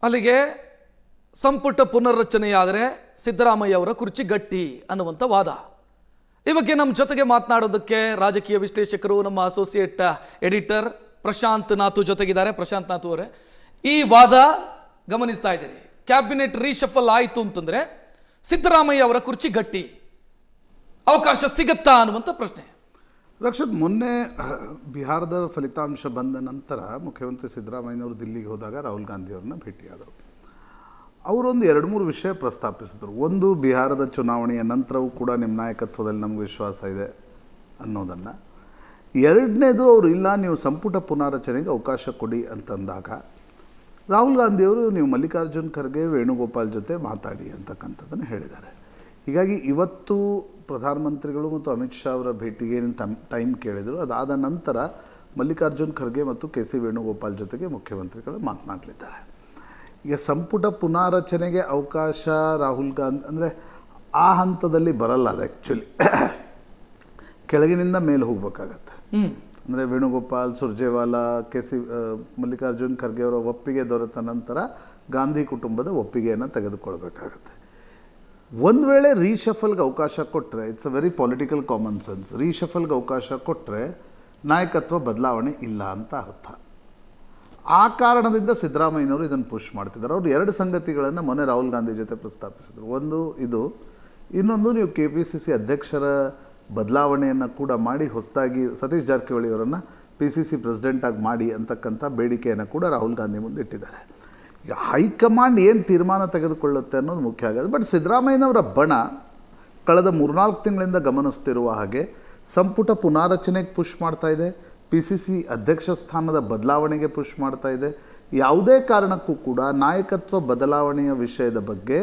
ಅಲ್ಲಿಗೆ ಸಂಪುಟ ಪುನರ್ರಚನೆಯಾದರೆ ಸಿದ್ದರಾಮಯ್ಯ ಅವರ ಕುರ್ಚಿ ಗಟ್ಟಿ ಅನ್ನುವಂಥ ವಾದ. ಈ ಬಗ್ಗೆ ನಮ್ಮ ಜೊತೆಗೆ ಮಾತನಾಡೋದಕ್ಕೆ ರಾಜಕೀಯ ವಿಶ್ಲೇಷಕರು, ನಮ್ಮ ಅಸೋಸಿಯೇಟ್ ಎಡಿಟರ್ ಪ್ರಶಾಂತ್ ನಾಥು ಜೊತೆಗಿದ್ದಾರೆ. ಪ್ರಶಾಂತ್ ನಾಥು ಅವರೇ, ಈ ವಾದ ಗಮನಿಸ್ತಾ ಇದ್ದೀರಿ, ಕ್ಯಾಬಿನೆಟ್ ರೀಶಫಲ್ ಆಯಿತು ಅಂತಂದ್ರೆ ಸಿದ್ದರಾಮಯ್ಯ ಅವರ ಕುರ್ಚಿ ಗಟ್ಟಿ, ಅವಕಾಶ ಸಿಗತ್ತಾ ಅನ್ನುವಂಥ ಪ್ರಶ್ನೆ. ರಕ್ಷತ್, ಮೊನ್ನೆ ಬಿಹಾರದ ಫಲಿತಾಂಶ ಬಂದ ನಂತರ ಮುಖ್ಯಮಂತ್ರಿ ಸಿದ್ದರಾಮಯ್ಯನವರು ದಿಲ್ಲಿಗೆ ಹೋದಾಗ ರಾಹುಲ್ ಗಾಂಧಿ ಅವ್ರನ್ನ ಭೇಟಿಯಾದರು. ಅವರೊಂದು 2-3 ವಿಷಯ ಪ್ರಸ್ತಾಪಿಸಿದರು. ಒಂದು, ಬಿಹಾರದ ಚುನಾವಣೆಯ ನಂತರವೂ ಕೂಡ ನಿಮ್ಮ ನಾಯಕತ್ವದಲ್ಲಿ ನಮಗೆ ವಿಶ್ವಾಸ ಇದೆ ಅನ್ನೋದನ್ನು. ಎರಡನೇದು, ಅವರು ಇಲ್ಲ ನೀವು ಸಂಪುಟ ಪುನಾರಚನೆಗೆ ಅವಕಾಶ ಕೊಡಿ ಅಂತಂದಾಗ ರಾಹುಲ್ ಗಾಂಧಿಯವರು ನೀವು ಮಲ್ಲಿಕಾರ್ಜುನ್ ಖರ್ಗೆ, ವೇಣುಗೋಪಾಲ್ ಜೊತೆ ಮಾತಾಡಿ ಅಂತಕ್ಕಂಥದ್ದನ್ನು ಹೇಳಿದ್ದಾರೆ. ಹೀಗಾಗಿ ಇವತ್ತು ಪ್ರಧಾನಮಂತ್ರಿಗಳು ಮತ್ತು ಅಮಿತ್ ಶಾ ಅವರ ಭೇಟಿಗೆ ಏನು ಟೈಮ್ ಕೇಳಿದರು, ಅದಾದ ನಂತರ ಮಲ್ಲಿಕಾರ್ಜುನ್ ಖರ್ಗೆ ಮತ್ತು ಕೆ ಸಿ ವೇಣುಗೋಪಾಲ್ ಜೊತೆಗೆ ಮುಖ್ಯಮಂತ್ರಿಗಳು ಮಾತನಾಡಲಿದ್ದಾರೆ. ಈಗ ಸಂಪುಟ ಪುನಾರಚನೆಗೆ ಅವಕಾಶ ರಾಹುಲ್ ಗಾಂಧಿ ಅಂದರೆ ಆ ಹಂತದಲ್ಲಿ ಬರಲ್ಲ. ಅದು ಆ್ಯಕ್ಚುಲಿ ಕೆಳಗಿನಿಂದ ಮೇಲೆ ಹೋಗಬೇಕಾಗತ್ತೆ. ಅಂದರೆ ವೇಣುಗೋಪಾಲ್, ಸುರ್ಜೇವಾಲಾ, ಕೆ ಸಿ ಮಲ್ಲಿಕಾರ್ಜುನ್ ಖರ್ಗೆ ಅವರ ಒಪ್ಪಿಗೆ ದೊರೆತ ನಂತರ ಗಾಂಧಿ ಕುಟುಂಬದ ಒಪ್ಪಿಗೆಯನ್ನು ತೆಗೆದುಕೊಳ್ಬೇಕಾಗತ್ತೆ. ಒಂದು ವೇಳೆ ರೀಶಫಲ್ಗೆ ಅವಕಾಶ ಕೊಟ್ಟರೆ, it's a very political common sense, ರೀಶಫಲ್ಗೆ ಅವಕಾಶ ಕೊಟ್ಟರೆ ನಾಯಕತ್ವ ಬದಲಾವಣೆ ಇಲ್ಲ ಅಂತ ಅರ್ಥ. ಆ ಕಾರಣದಿಂದ ಸಿದ್ದರಾಮಯ್ಯನವರು ಇದನ್ನು ಪುಷ್ ಮಾಡ್ತಿದ್ದಾರೆ. ಅವರು 2 ಸಂಗತಿಗಳನ್ನು ಮೊನ್ನೆ ರಾಹುಲ್ ಗಾಂಧಿ ಜೊತೆ ಪ್ರಸ್ತಾಪಿಸಿದರು. ಒಂದು ಇದು, ಇನ್ನೊಂದು ನೀವು KPCC ಅಧ್ಯಕ್ಷರ ಬದಲಾವಣೆಯನ್ನು ಕೂಡ ಮಾಡಿ ಹೊಸದಾಗಿ ಸತೀಶ್ ಜಾರಕಿಹೊಳಿ ಅವರನ್ನು PCC ಪ್ರೆಸಿಡೆಂಟಾಗಿ ಮಾಡಿ ಅಂತಕ್ಕಂಥ ಬೇಡಿಕೆಯನ್ನು ಕೂಡ ರಾಹುಲ್ ಗಾಂಧಿ ಮುಂದೆ ಇಟ್ಟಿದ್ದಾರೆ. ಈಗ ಹೈಕಮಾಂಡ್ ಏನು ತೀರ್ಮಾನ ತೆಗೆದುಕೊಳ್ಳುತ್ತೆ ಅನ್ನೋದು ಮುಖ್ಯ ಆಗೋದು. ಬಟ್ ಸಿದ್ದರಾಮಯ್ಯನವರ ಬಣ ಕಳೆದ 3-4 ತಿಂಗಳಿಂದ ಗಮನಿಸ್ತಿರುವ ಹಾಗೆ ಸಂಪುಟ ಪುನಾರಚನೆಗೆ ಪುಷ್ ಮಾಡ್ತಾ ಇದೆ, PCC ಅಧ್ಯಕ್ಷ ಸ್ಥಾನದ ಬದಲಾವಣೆಗೆ ಪುಷ್ ಮಾಡ್ತಾ ಇದೆ. ಯಾವುದೇ ಕಾರಣಕ್ಕೂ ಕೂಡ ನಾಯಕತ್ವ ಬದಲಾವಣೆಯ ವಿಷಯದ ಬಗ್ಗೆ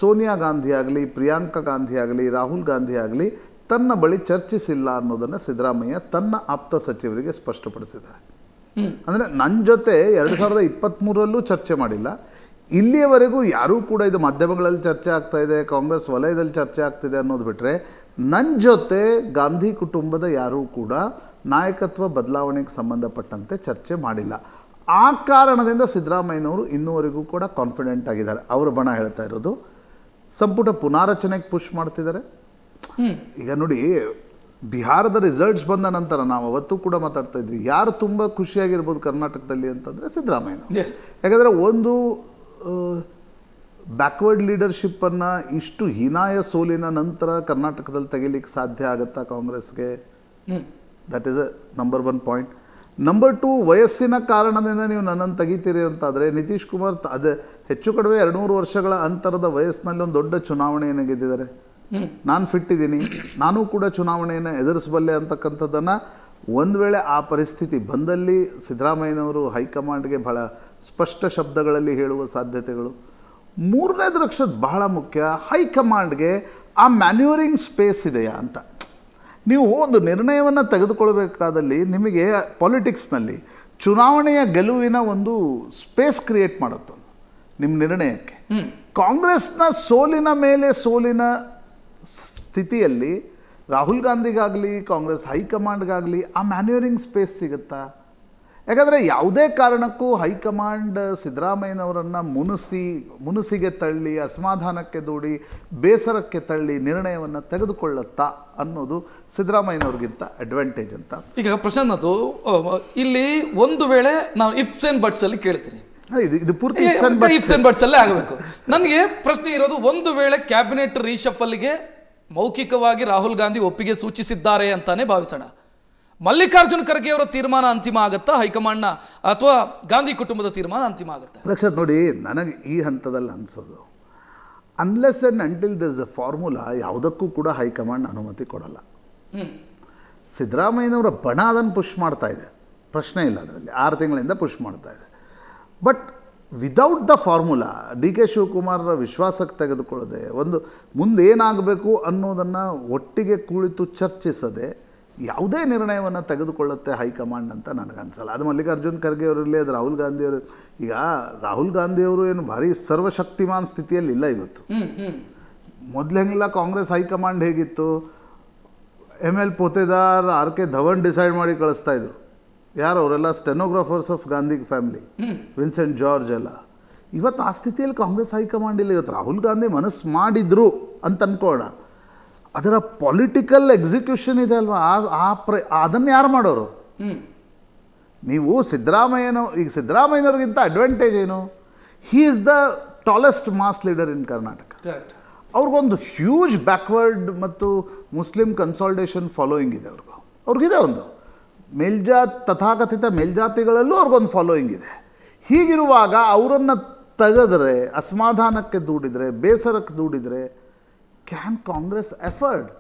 ಸೋನಿಯಾ ಗಾಂಧಿ ಆಗಲಿ, ಪ್ರಿಯಾಂಕಾ ಗಾಂಧಿ ಆಗಲಿ, ರಾಹುಲ್ ಗಾಂಧಿ ಆಗಲಿ ತನ್ನ ಬಳಿ ಚರ್ಚಿಸಿಲ್ಲ ಅನ್ನೋದನ್ನು ಸಿದ್ದರಾಮಯ್ಯ ತನ್ನ ಆಪ್ತ ಸಚಿವರಿಗೆ ಸ್ಪಷ್ಟಪಡಿಸಿದ್ದಾರೆ. ಅಂದರೆ ನನ್ನ ಜೊತೆ 2023ರಲ್ಲೂ ಚರ್ಚೆ ಮಾಡಿಲ್ಲ, ಇಲ್ಲಿಯವರೆಗೂ ಯಾರೂ ಕೂಡ, ಇದು ಮಾಧ್ಯಮಗಳಲ್ಲಿ ಚರ್ಚೆ ಆಗ್ತಾ ಇದೆ, ಕಾಂಗ್ರೆಸ್ ವಲಯದಲ್ಲಿ ಚರ್ಚೆ ಆಗ್ತಿದೆ ಅನ್ನೋದು ಬಿಟ್ಟರೆ ನನ್ನ ಜೊತೆ ಗಾಂಧಿ ಕುಟುಂಬದ ಯಾರೂ ಕೂಡ ನಾಯಕತ್ವ ಬದಲಾವಣೆಗೆ ಸಂಬಂಧಪಟ್ಟಂತೆ ಚರ್ಚೆ ಮಾಡಿಲ್ಲ. ಆ ಕಾರಣದಿಂದ ಸಿದ್ದರಾಮಯ್ಯನವರು ಇನ್ನೂವರೆಗೂ ಕೂಡ ಕಾನ್ಫಿಡೆಂಟ್ ಆಗಿದ್ದಾರೆ. ಅವರ ಬಣ ಹೇಳ್ತಾ ಇರೋದು ಸಂಪುಟ ಪುನಾರಚನೆಗೆ ಪುಷ್ ಮಾಡ್ತಿದ್ದಾರೆ. ಈಗ ನೋಡಿ, ಬಿಹಾರದ ರಿಸಲ್ಟ್ಸ್ ಬಂದ ನಂತರ ನಾವು ಅವತ್ತು ಕೂಡ ಮಾತಾಡ್ತಾ ಇದ್ವಿ, ಯಾರು ತುಂಬ ಖುಷಿಯಾಗಿರ್ಬೋದು ಕರ್ನಾಟಕದಲ್ಲಿ ಅಂತಂದರೆ ಸಿದ್ದರಾಮಯ್ಯನವರು. ಯಾಕಂದರೆ ಒಂದು ಬ್ಯಾಕ್ವರ್ಡ್ ಲೀಡರ್ಶಿಪ್ಪನ್ನು ಇಷ್ಟು ಹೀನಾಯ ಸೋಲಿನ ನಂತರ ಕರ್ನಾಟಕದಲ್ಲಿ ತೆಗಿಲಿಕ್ಕೆ ಸಾಧ್ಯ ಆಗುತ್ತಾ ಕಾಂಗ್ರೆಸ್ಗೆ? That is a number 1 point. Number 2, ವಯಸ್ಸಿನ ಕಾರಣದಿಂದ ನೀವು ನನ್ನನ್ನು ತೆಗಿತೀರಿ ಅಂತಾದರೆ ನಿತೀಶ್ ಕುಮಾರ್ ಅದು ಹೆಚ್ಚು ಕಡಿಮೆ 200 ವರ್ಷಗಳ ಅಂತರದ ವಯಸ್ಸಿನಲ್ಲಿ ಒಂದು ದೊಡ್ಡ ಚುನಾವಣೆಯನ್ನು ಗೆದ್ದಿದ್ದಾರೆ. ನಾನು ಫಿಟ್ ಇದ್ದೀನಿ, ನಾನು ಕೂಡ ಚುನಾವಣೆಯನ್ನು ಎದುರಿಸಬಲ್ಲೆ ಅಂತಕ್ಕಂಥದ್ದನ್ನು ಒಂದು ವೇಳೆ ಆ ಪರಿಸ್ಥಿತಿ ಬಂದಲ್ಲಿ ಸಿದ್ದರಾಮಯ್ಯನವರು ಹೈಕಮಾಂಡ್ಗೆ ಬಹಳ ಸ್ಪಷ್ಟ ಶಬ್ದಗಳಲ್ಲಿ ಹೇಳುವ ಸಾಧ್ಯತೆಗಳು. 3ನೇದು ರಕ್ಷತ್ ಬಹಳ ಮುಖ್ಯ, ಹೈಕಮಾಂಡ್ಗೆ ಆ ಮ್ಯಾನ್ಯೂರಿಂಗ್ ಸ್ಪೇಸ್ ಇದೆಯಾ ಅಂತ. ನೀವು ಒಂದು ನಿರ್ಣಯವನ್ನು ತೆಗೆದುಕೊಳ್ಬೇಕಾದಲ್ಲಿ ನಿಮಗೆ ಪಾಲಿಟಿಕ್ಸ್ನಲ್ಲಿ ಚುನಾವಣೆಯ ಗೆಲುವಿನ ಒಂದು ಸ್ಪೇಸ್ ಕ್ರಿಯೇಟ್ ಮಾಡುತ್ತೆ ನಿಮ್ಮ ನಿರ್ಣಯಕ್ಕೆ. ಕಾಂಗ್ರೆಸ್ನ ಸೋಲಿನ ಮೇಲೆ ಸೋಲಿನ ಸ್ಥಿತಿಯಲ್ಲಿ ರಾಹುಲ್ ಗಾಂಧಿಗಾಗಲಿ ಕಾಂಗ್ರೆಸ್ ಹೈಕಮಾಂಡ್ಗಾಗಲಿ ಆ ಮ್ಯಾನ್ಯೂರಿಂಗ್ ಸ್ಪೇಸ್ ಸಿಗುತ್ತಾ? ಯಾಕಂದರೆ ಯಾವುದೇ ಕಾರಣಕ್ಕೂ ಹೈಕಮಾಂಡ್ ಸಿದ್ದರಾಮಯ್ಯನವರನ್ನು ಮುನಿಸಿಗೆ ತಳ್ಳಿ, ಅಸಮಾಧಾನಕ್ಕೆ ದೂಡಿ, ಬೇಸರಕ್ಕೆ ತಳ್ಳಿ ನಿರ್ಣಯವನ್ನು ತೆಗೆದುಕೊಳ್ಳುತ್ತಾ ಅನ್ನೋದು ಸಿದ್ದರಾಮಯ್ಯನವ್ರಿಗಿಂತ ಅಡ್ವಾಂಟೇಜ್ ಅಂತ. ಈಗ ಪ್ರಶಾಂತ್, ಅದು ಇಲ್ಲಿ ಒಂದು ವೇಳೆ ನಾವು ಇಫ್ಸ್ ಅಂಡ್ ಬಟ್ಸ್ ಅಲ್ಲಿ ಕೇಳ್ತೀನಿ, ಇದು ಪೂರ್ತಿ ಇಫ್ಸ್ ಅಂಡ್ ಬಟ್ಸ್ ಅಲ್ಲೇ ಆಗಬೇಕು. ನನಗೆ ಪ್ರಶ್ನೆ ಇರೋದು, ಒಂದು ವೇಳೆ ಕ್ಯಾಬಿನೆಟ್ ರೀಶಫಲ್ಗೆ ಮೌಖಿಕವಾಗಿ ರಾಹುಲ್ ಗಾಂಧಿ ಒಪ್ಪಿಗೆ ಸೂಚಿಸಿದ್ದಾರೆ ಅಂತಾನೆ ಭಾವಿಸೋಣ, ಮಲ್ಲಿಕಾರ್ಜುನ್ ಖರ್ಗೆ ಅವರ ತೀರ್ಮಾನ ಅಂತಿಮ ಆಗುತ್ತಾ, ಹೈಕಮಾಂಡ್ನ ಅಥವಾ ಗಾಂಧಿ ಕುಟುಂಬದ ತೀರ್ಮಾನ ಅಂತಿಮ ಆಗುತ್ತಾ? ರಕ್ಷತ್, ನೋಡಿ, ನನಗೆ ಈ ಹಂತದಲ್ಲಿ ಅನಿಸೋದು, unless and until there is a formula, ಯಾವುದಕ್ಕೂ ಕೂಡ ಹೈಕಮಾಂಡ್ ಅನುಮತಿ ಕೊಡಲ್ಲ. ಸಿದ್ದರಾಮಯ್ಯನವರ ಬಣ ಅದನ್ನು ಪುಷ್ ಮಾಡ್ತಾ ಇದೆ, ಪ್ರಶ್ನೆ ಇಲ್ಲ ಅದರಲ್ಲಿ, 6 ತಿಂಗಳಿಂದ ಪುಷ್ ಮಾಡ್ತಾ ಇದೆ. But without the formula, DK ಶಿವಕುಮಾರರ ವಿಶ್ವಾಸಕ್ಕೆ ತೆಗೆದುಕೊಳ್ಳದೆ, ಒಂದು ಮುಂದೇನಾಗಬೇಕು ಅನ್ನೋದನ್ನು ಒಟ್ಟಿಗೆ ಕುಳಿತು ಚರ್ಚಿಸದೆ ಯಾವುದೇ ನಿರ್ಣಯವನ್ನು ತೆಗೆದುಕೊಳ್ಳುತ್ತೆ ಹೈಕಮಾಂಡ್ ಅಂತ ನನಗನ್ಸಲ್ಲ. ಅದು ಮಲ್ಲಿಕಾರ್ಜುನ್ ಖರ್ಗೆ ಅವರಿರಲಿ, ಅದು ರಾಹುಲ್ ಗಾಂಧಿಯವರು. ಈಗ ರಾಹುಲ್ ಗಾಂಧಿಯವರು ಏನು ಭಾರಿ ಸರ್ವಶಕ್ತಿಮಾನ್ ಸ್ಥಿತಿಯಲ್ಲಿ ಇಲ್ಲ ಇವತ್ತು. ಮೊದಲೆಲ್ಲ ಕಾಂಗ್ರೆಸ್ ಹೈಕಮಾಂಡ್ ಹೇಗಿತ್ತು, ML Pothedar, RK Dhawan decide ಮಾಡಿ ಕಳಿಸ್ತಾ ಇದ್ರು. ಯಾರು ಅವರೆಲ್ಲ? Stenographers of Gandhi family, Vincent George ಎಲ್ಲ. ಇವತ್ತು ಆ ಸ್ಥಿತಿಯಲ್ಲಿ ಕಾಂಗ್ರೆಸ್ ಹೈಕಮಾಂಡ್ ಇಲ್ಲ. ಇವತ್ತು ರಾಹುಲ್ ಗಾಂಧಿ ಮನಸ್ಸು ಮಾಡಿದ್ರು ಅಂತ ಅನ್ಕೋಣ, ಅದರ ಪೊಲಿಟಿಕಲ್ ಎಕ್ಸಿಕ್ಯೂಷನ್ ಇದೆ ಅಲ್ವಾ, ಅದನ್ನು ಯಾರು ಮಾಡೋರು? ನೀವು ಈಗ ಸಿದ್ದರಾಮಯ್ಯನವ್ರಿಗಿಂತ ಅಡ್ವಾಂಟೇಜ್ ಏನು? He is the tallest mass leader in Karnataka. ಅವ್ರಿಗೊಂದು ಹ್ಯೂಜ್ ಬ್ಯಾಕ್ವರ್ಡ್ ಮತ್ತು ಮುಸ್ಲಿಂ ಕನ್ಸಾಲ್ಟೇಷನ್ ಫಾಲೋಯಿಂಗ್ ಇದೆ. ಅವ್ರಿಗಿದೆ ಒಂದು ತಥಾಕಥಿತ ಮೇಲ್ಜಾತಿಗಳಲ್ಲೂ ಅವ್ರಿಗೊಂದು ಫಾಲೋಯಿಂಗ್ ಇದೆ. ಹೀಗಿರುವಾಗ ಅವರನ್ನು ತೆಗೆದ್ರೆ, ಅಸಮಾಧಾನಕ್ಕೆ ದೂಡಿದರೆ, ಬೇಸರಕ್ಕೆ ದೂಡಿದರೆ, ಕ್ಯಾನ್ ಕಾಂಗ್ರೆಸ್ ಎಫರ್ಡ್?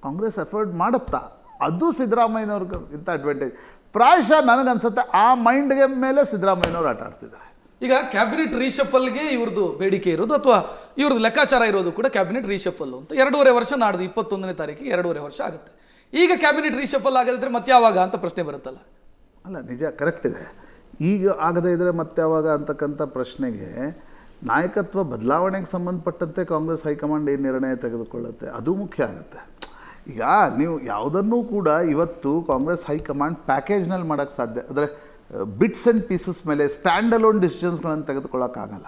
ಕಾಂಗ್ರೆಸ್ ಎಫರ್ಡ್ ಮಾಡುತ್ತಾ? ಅದು ಸಿದ್ದರಾಮಯ್ಯನವ್ರಿಗಿಂತ ಅಡ್ವಾಂಟೇಜ್. ಪ್ರಾಯಶಃ ನನಗನ್ಸುತ್ತೆ ಆ ಮೈಂಡ್ಗೆ ಮೇಲೆ ಸಿದ್ದರಾಮಯ್ಯನವ್ರು ಆಟ ಆಡ್ತಿದ್ದಾರೆ. ಈಗ ಕ್ಯಾಬಿನೆಟ್ ರೀಶಫಲ್ಗೆ ಇವ್ರದ್ದು ಬೇಡಿಕೆ ಇರೋದು ಅಥವಾ ಇವ್ರದ್ದು ಲೆಕ್ಕಾಚಾರ ಇರೋದು ಕೂಡ ಕ್ಯಾಬಿನೆಟ್ ರೀಶಫಲ್ ಅಂತ. 2.5 ವರ್ಷ ನಾಡ್ದು 21ನೇ ತಾರೀಕಿಗೆ 2.5 ವರ್ಷ ಆಗುತ್ತೆ. ಈಗ ಕ್ಯಾಬಿನೆಟ್ ರೀಶಫಲ್ ಆಗದಿದ್ರೆ ಮತ್ತೆ ಯಾವಾಗ ಅಂತ ಪ್ರಶ್ನೆ ಬರುತ್ತಲ್ಲ. ಅಲ್ಲ, ನಿಜ, ಕರೆಕ್ಟ್ ಇದೆ. ಈಗ ಆಗದೇ ಇದ್ದರೆ ಮತ್ತೆ ಯಾವಾಗ ಅಂತಕ್ಕಂಥ ಪ್ರಶ್ನೆಗೆ ನಾಯಕತ್ವ ಬದಲಾವಣೆಗೆ ಸಂಬಂಧಪಟ್ಟಂತೆ ಕಾಂಗ್ರೆಸ್ ಹೈಕಮಾಂಡ್ ಏನು ನಿರ್ಣಯ ತೆಗೆದುಕೊಳ್ಳುತ್ತೆ ಅದು ಮುಖ್ಯ ಆಗುತ್ತೆ. ಈಗ ನೀವು ಯಾವುದನ್ನೂ ಕೂಡ ಇವತ್ತು ಕಾಂಗ್ರೆಸ್ ಹೈಕಮಾಂಡ್ ಪ್ಯಾಕೇಜ್ನಲ್ಲಿ ಮಾಡೋಕ್ಕೆ ಸಾಧ್ಯ, ಅಂದರೆ ಬಿಟ್ಸ್ ಆ್ಯಂಡ್ ಪೀಸಸ್ ಮೇಲೆ ಸ್ಟ್ಯಾಂಡ್ ಅಲೋನ್ ಡಿಸಿಷನ್ಸ್ಗಳನ್ನು ತೆಗೆದುಕೊಳ್ಳೋಕ್ಕಾಗಲ್ಲ.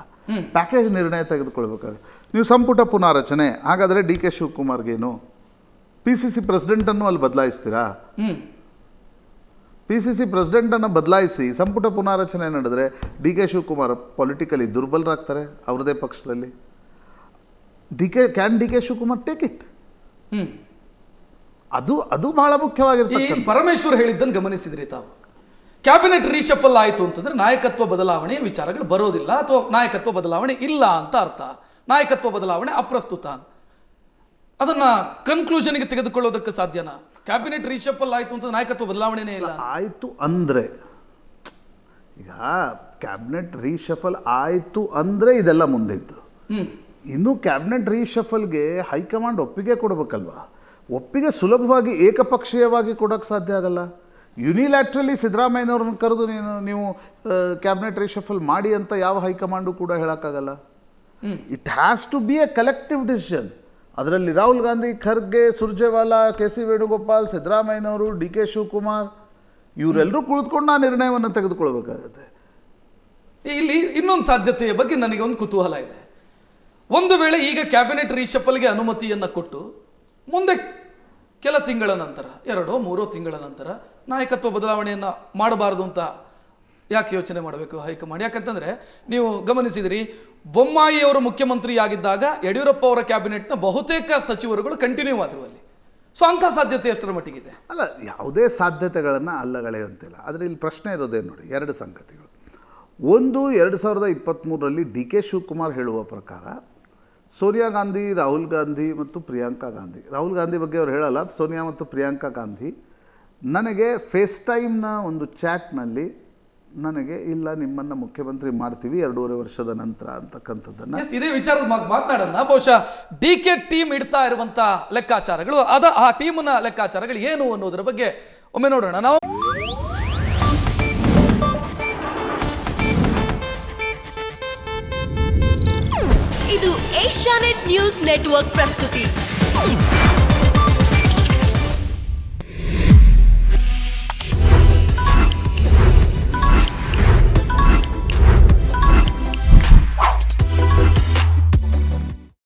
ಪ್ಯಾಕೇಜ್ ನಿರ್ಣಯ ತೆಗೆದುಕೊಳ್ಬೇಕಾಗುತ್ತೆ. ನೀವು ಸಂಪುಟ ಪುನಾರಚನೆ ಹಾಗಾದರೆ ಡಿ ಕೆ ಶಿವಕುಮಾರ್ಗೇನು, PCC ಪ್ರೆಸಿಡೆಂಟನ್ನು ಅಲ್ಲಿ ಬದಲಾಯಿಸ್ತೀರಾ? PCC ಪ್ರೆಸಿಡೆಂಟನ್ನು ಬದಲಾಯಿಸಿ ಸಂಪುಟ ಪುನಾರಚನೆ ನಡೆದರೆ ಡಿ ಕೆ ಶಿವಕುಮಾರ್ ಪೊಲಿಟಿಕಲಿ ದುರ್ಬಲರಾಗ್ತಾರೆ ಅವರದೇ ಪಕ್ಷದಲ್ಲಿ. Can D K Shivakumar take it? ಅದು ಬಹಳ ಮುಖ್ಯವಾಗಿರ್ತದೆ. ಪರಮೇಶ್ವರ್ ಹೇಳಿದ್ದನ್ನು ಗಮನಿಸಿದ್ರಿ ತಾವು? ಕ್ಯಾಬಿನೆಟ್ ರೀಶಫಲ್ ಆಯಿತು ಅಂತಂದ್ರೆ ನಾಯಕತ್ವ ಬದಲಾವಣೆಯ ವಿಚಾರಗಳು ಬರೋದಿಲ್ಲ ಅಥವಾ ನಾಯಕತ್ವ ಬದಲಾವಣೆ ಇಲ್ಲ ಅಂತ ಅರ್ಥ. ನಾಯಕತ್ವ ಬದಲಾವಣೆ ಅಪ್ರಸ್ತುತ. ಅದನ್ನ ಕನ್ಕ್ಲೂಷನ್ಗೆ ತೆಗೆದುಕೊಳ್ಳೋದಕ್ಕೆ ಸಾಧ್ಯನಾ? ಕ್ಯಾಬಿನೆಟ್ ರೀಶಫಲ್ ಆಯಿತು ಅಂತ ನಾಯಕತ್ವ ಬದಲಾವಣೆನೇ ಇಲ್ಲ ಆಯಿತು ಅಂದರೆ, ಈಗ ಕ್ಯಾಬಿನೆಟ್ ರೀಶಫಲ್ ಆಯಿತು ಅಂದರೆ ಇದೆಲ್ಲ ಮುಂದಿದ್ದು. ಇನ್ನು ಕ್ಯಾಬಿನೆಟ್ ರೀಶಫಲ್ಗೆ ಹೈಕಮಾಂಡ್ ಒಪ್ಪಿಗೆ ಕೊಡಬೇಕಲ್ವಾ? ಒಪ್ಪಿಗೆ ಸುಲಭವಾಗಿ ಏಕಪಕ್ಷೀಯವಾಗಿ ಕೊಡೋಕ್ಕೆ ಸಾಧ್ಯ ಆಗಲ್ಲ. ಯುನಿಲ್ಯಾಟ್ರಲಿ ಸಿದ್ದರಾಮಯ್ಯನವ್ರನ್ನ ಕರೆದು ನೀವು ಕ್ಯಾಬಿನೆಟ್ ರೀಶಫಲ್ ಮಾಡಿ ಅಂತ ಯಾವ ಹೈಕಮಾಂಡು ಕೂಡ ಹೇಳೋಕ್ಕಾಗಲ್ಲ. It has to be a collective decision. ಅದರಲ್ಲಿ ರಾಹುಲ್ ಗಾಂಧಿ, ಖರ್ಗೆ, ಸುರ್ಜೇವಾಲಾ, KC ವೇಣುಗೋಪಾಲ್, ಸಿದ್ದರಾಮಯ್ಯನವರು, ಡಿ ಕೆ ಶಿವಕುಮಾರ್ ಇವರೆಲ್ಲರೂ ಕುಳಿತುಕೊಂಡು ಆ ನಿರ್ಣಯವನ್ನು ತೆಗೆದುಕೊಳ್ಬೇಕಾಗತ್ತೆ. ಇಲ್ಲಿ ಇನ್ನೊಂದು ಸಾಧ್ಯತೆಯ ಬಗ್ಗೆ ನನಗೆ ಒಂದು ಕುತೂಹಲ ಇದೆ. ಒಂದು ವೇಳೆ ಈಗ ಕ್ಯಾಬಿನೆಟ್ ರೀಶಫಲ್ಗೆ ಅನುಮತಿಯನ್ನು ಕೊಟ್ಟು ಮುಂದೆ ಕೆಲ ತಿಂಗಳ ನಂತರ 2-3 ತಿಂಗಳ ನಂತರ ನಾಯಕತ್ವ ಬದಲಾವಣೆಯನ್ನು ಮಾಡಬಾರದು ಅಂತ ಯಾಕೆ ಯೋಚನೆ ಮಾಡಬೇಕು ಹೈಕಮಾಂಡ್? ಯಾಕಂತಂದ್ರೆ ನೀವು ಗಮನಿಸಿದಿರಿ, ಬೊಮ್ಮಾಯಿ ಅವರು ಮುಖ್ಯಮಂತ್ರಿ ಆಗಿದ್ದಾಗ ಯಡಿಯೂರಪ್ಪ ಅವರ ಕ್ಯಾಬಿನೆಟ್ನ ಬಹುತೇಕ ಸಚಿವರುಗಳು ಕಂಟಿನ್ಯೂ ಆದರು ಅಲ್ಲಿ. ಸೊ ಅಂಥ ಸಾಧ್ಯತೆ ಎಷ್ಟರ ಮಟ್ಟಿಗಿದೆ? ಅಲ್ಲ, ಯಾವುದೇ ಸಾಧ್ಯತೆಗಳನ್ನು ಅಲ್ಲಗಳೆಯುವಂತಿಲ್ಲ. ಆದರೆ ಇಲ್ಲಿ ಪ್ರಶ್ನೆ ಇರೋದೇನು ನೋಡಿ, 2 ಸಂಗತಿಗಳು. ಒಂದು, 2023ರಲ್ಲಿ ಡಿ ಕೆ ಶಿವಕುಮಾರ್ ಹೇಳುವ ಪ್ರಕಾರ ಸೋನಿಯಾ ಗಾಂಧಿ, ರಾಹುಲ್ ಗಾಂಧಿ ಮತ್ತು ಪ್ರಿಯಾಂಕಾ ಗಾಂಧಿ, ರಾಹುಲ್ ಗಾಂಧಿ ಬಗ್ಗೆ ಅವ್ರು ಹೇಳಲ್ಲ, ಸೋನಿಯಾ ಮತ್ತು ಪ್ರಿಯಾಂಕಾ ಗಾಂಧಿ ನನಗೆ ಫೇಸ್ ಟೈಮ್ನ ಒಂದು ಚಾಟ್ನಲ್ಲಿ ನನಗೆ ಇಲ್ಲ ನಿಮ್ಮನ್ನು ಮುಖ್ಯಮಂತ್ರಿ ಮಾಡ್ತೀವಿ 2.5 ವರ್ಷದ ನಂತರ ಅಂತಕ್ಕಂಥದ್ದನ್ನು, ಇದೇ ವಿಚಾರದ ಮಾತನಾಡೋಣ. ಬಹುಶಃ DK ಟೀಮ್ ಇಡ್ತಾ ಇರುವಂಥ ಲೆಕ್ಕಾಚಾರಗಳು, ಆ ಟೀಮ್ನ ಲೆಕ್ಕಾಚಾರಗಳು ಏನು ಅನ್ನೋದರ ಬಗ್ಗೆ ಒಮ್ಮೆ ನೋಡೋಣ ನಾವು. ಇದು ಏಷ್ಯಾನೆಟ್ ನ್ಯೂಸ್ ನೆಟ್ವರ್ಕ್ ಪ್ರಸ್ತುತಿ.